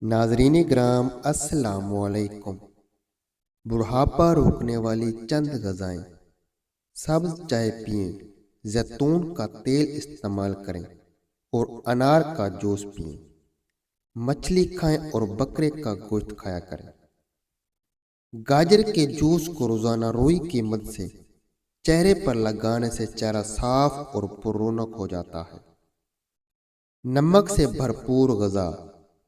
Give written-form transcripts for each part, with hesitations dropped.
नाजरीन ग्राम अस्सलाम वालेकुम। बुढ़ापा रोकने वाली चंद गज़ाएं। सब्ज चाय पिएं, जैतून का तेल इस्तेमाल करें और अनार का जूस पिएं। मछली खाएं और बकरे का गोश्त खाया करें। गाजर के जूस को रोजाना रुई की मदद से चेहरे पर लगाने से चेहरा साफ और पुररौनक हो जाता है। नमक से भरपूर गज़ा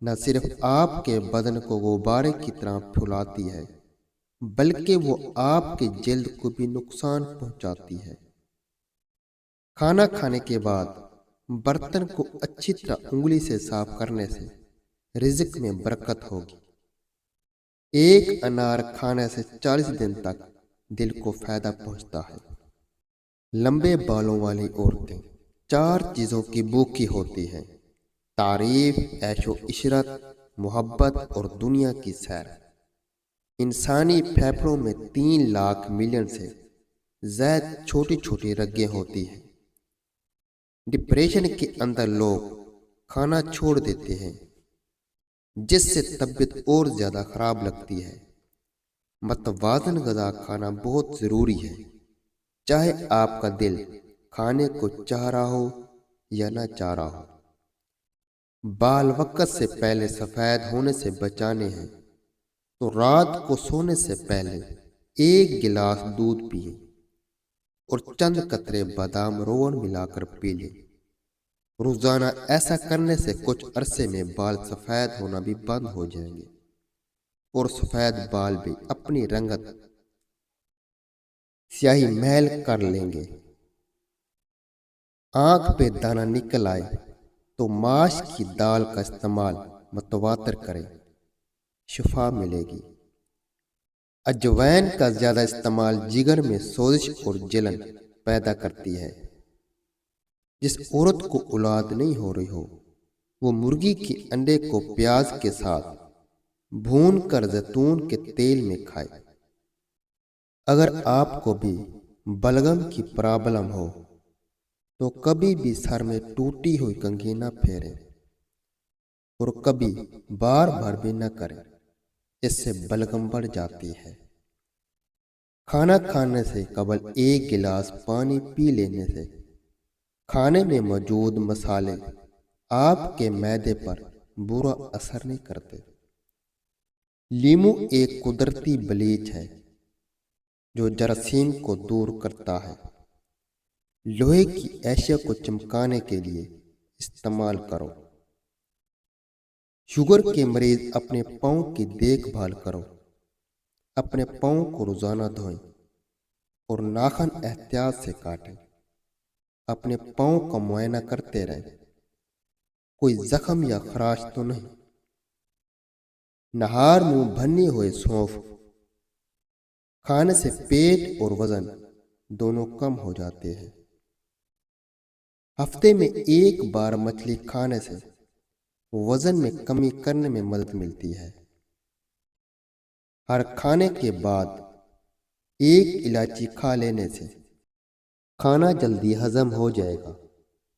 न सिर्फ आपके बदन को गुब्बारे की तरह फुलाती है, बल्कि वो आपके जल्द को भी नुकसान पहुंचाती है। खाना खाने के बाद बर्तन को अच्छी तरह उंगली से साफ करने से रिज़्क में बरकत होगी। एक अनार खाने से 40 दिन तक दिल को फायदा पहुंचता है। लंबे बालों वाली औरतें 4 चीजों की भूखी होती हैं: तारीफ, ऐशो इशरत, मोहब्बत और दुनिया की सैर। इंसानी फेफड़ों में 3 लाख मिलियन से ज्यादा छोटी छोटी रगें होती हैं। डिप्रेशन के अंदर लोग खाना छोड़ देते हैं, जिससे तबीयत और ज्यादा खराब लगती है। मतवाज़न ग़िज़ा खाना बहुत ज़रूरी है, चाहे आपका दिल खाने को चाह रहा हो या ना चाह रहा हो। बाल वक़्त से पहले सफ़ेद होने से बचाने हैं तो रात को सोने से पहले 1 गिलास दूध पिए और चंद कतरे बादाम रोगन मिलाकर पी लें। रोजाना ऐसा करने से कुछ अरसे में बाल सफ़ेद होना भी बंद हो जाएंगे और सफ़ेद बाल भी अपनी रंगत स्याही महल कर लेंगे। आंख पे दाना निकल आए तो माश की दाल का इस्तेमाल मतवातर करें, शिफा मिलेगी। अजवैन का ज्यादा इस्तेमाल जिगर में सोजिश और जलन पैदा करती है। जिस औरत को औलाद नहीं हो रही हो, वो मुर्गी के अंडे को प्याज के साथ भून कर जैतून के तेल में खाए। अगर आपको भी बलगम की प्रॉब्लम हो तो कभी भी सर में टूटी हुई कंघी न फेरें और कभी बार बार भी न करें, इससे बलगम बढ़ जाती है। खाना खाने से कबल 1 गिलास पानी पी लेने से खाने में मौजूद मसाले आपके मैदे पर बुरा असर नहीं करते। लीमू एक कुदरती ब्लीच है जो जरासीम को दूर करता है। लोहे की एशिया को चमकाने के लिए इस्तेमाल करो। शुगर के मरीज अपने पाँव की देखभाल करो। अपने पाँव को रोजाना धोएं और नाखून एहतियात से काटें। अपने पाँव का मुआयना करते रहें, कोई जख्म या खराश तो नहीं। नहार मुंह भरने हुए सौंफ खाने से पेट और वजन दोनों कम हो जाते हैं। हफ्ते में 1 बार मछली खाने से वजन में कमी करने में मदद मिलती है। हर खाने के बाद 1 इलायची खा लेने से खाना जल्दी हजम हो जाएगा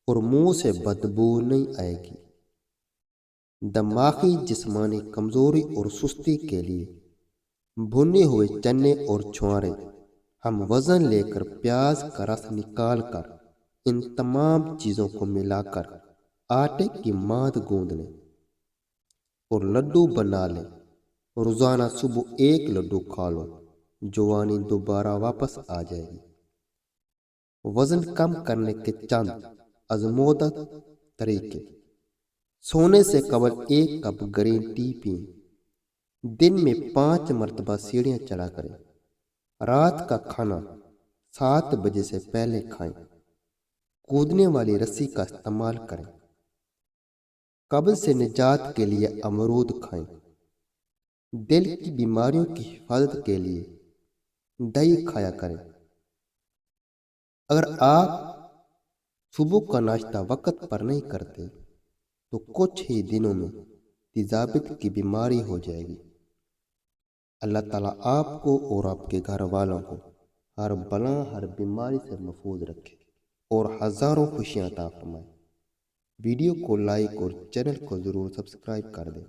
और मुंह से बदबू नहीं आएगी। दिमागी जिस्मानी कमजोरी और सुस्ती के लिए भुने हुए चने और छुआरे हम वजन लेकर प्याज का रस निकाल कर इन तमाम चीजों को मिलाकर आटे की माद गूंद लें और लड्डू बना लें। रोजाना सुबह 1 लड्डू खा लो, जवानी दोबारा वापस आ जाएगी। वजन कम करने के चंद आजमूदा तरीके: सोने से कबल 1 कप ग्रीन टी पिएं। दिन में 5 मरतबा सीढ़ियां चढ़ा करें। रात का खाना 7 बजे से पहले खाएं। कूदने वाली रस्सी का इस्तेमाल करें। कब्ज से निजात के लिए अमरूद खाएं। दिल की बीमारियों की हिफाजत के लिए दही खाया करें। अगर आप सुबह का नाश्ता वक्त पर नहीं करते तो कुछ ही दिनों में तेजाबियत की बीमारी हो जाएगी। अल्लाह ताला आपको और आपके घर वालों को हर बला हर बीमारी से महफूज रखे और हजारों खुशियां अता फरमाए। वीडियो को लाइक और चैनल को जरूर सब्सक्राइब कर दें।